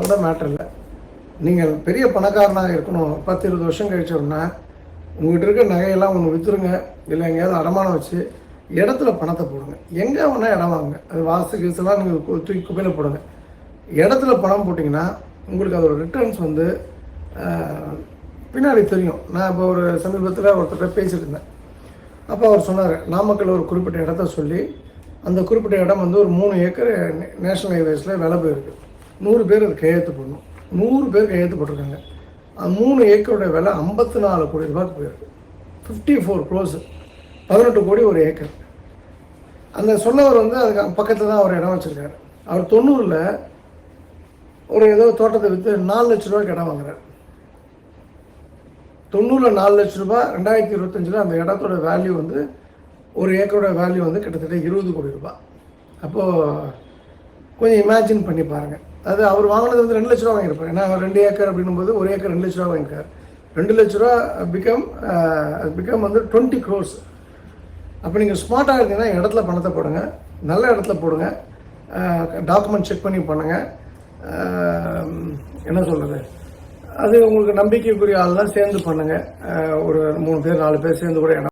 கூட மேட்டர் இல்லை. நீங்கள் பெரிய பணக்காரனாக இருக்கணும், 10-20 வருஷம் கழிச்சோம்னா உங்கள்கிட்ட இருக்க நகையெல்லாம் ஒன்று விற்றுருங்க, இல்லை எங்கேயாவது அடமானம் வச்சு இடத்துல பணத்தை போடுங்க. எங்கே வேணால் இடம் வாங்குங்க, அது வாஸ்து கீசெல்லாம் நீங்கள் தூக்கி குப்பையில் போடுங்க. இடத்துல பணம் போட்டிங்கன்னா உங்களுக்கு அதோட ரிட்டர்ன்ஸ் வந்து பின்னாடி தெரியும். நான் இப்போ ஒரு சமீபத்தில் ஒருத்தர் பேசிட்டு இருந்தேன். அப்போ அவர் சொன்னார், நாமக்கல் ஒரு குறிப்பிட்ட இடத்த சொல்லி அந்த குறிப்பிட்ட இடம் வந்து ஒரு 3 ஏக்கர் நேஷனல் ஹைவேஸில் விலை போயிருக்கு. 100 பேர் அது கையெழுத்து போடணும். 100 பேர் கையெழுத்து போட்டிருக்காங்க. 3 ஏக்கரோட விலை 54 கோடி ரூபாய்க்கு போயிருக்கு. 54 crores, 18 கோடி ஒரு ஏக்கர். அந்த சொன்னவர் வந்து அதுக்கு பக்கத்தில் தான் ஒரு இடம் வச்சுருக்காரு. அவர் 90ல் ஒரு ஏதோ தோட்டத்தை விற்று 4 லட்ச ரூபாய்க்கு இடம் வாங்குறாரு. 90ல் 4 லட்ச ரூபாய், 2025ல் அந்த இடத்தோட வேல்யூ வந்து ஒரு ஏக்கரோட வேல்யூ வந்து கிட்டத்தட்ட 20 கோடி ரூபாய். அப்போது கொஞ்சம் இமேஜின் பண்ணி பாருங்கள். அது அவர் வாங்கினது வந்து 2 லட்ச ரூபா வாங்கியிருப்பார். ஏன்னா 2 ஏக்கர் அப்படின்னும்போது ஒரு ஏக்கர் 2 லட்ச ரூபா வாங்கியிருக்கார். 2 லட்ச ரூபா பிகம் வந்து 20 crores. அப்போ நீங்கள் ஸ்மார்ட்டாக இருந்தீங்கன்னா இடத்துல பணத்தை போடுங்க, நல்ல இடத்துல போடுங்க, டாக்குமெண்ட் செக் பண்ணி பண்ணுங்கள். என்ன சொல்கிறது, அது உங்களுக்கு நம்பிக்கைக்குரிய ஆள்லாம் சேர்ந்து பண்ணுங்கள். ஒரு 3 பேர் 4 பேர் சேர்ந்து கூட இடம்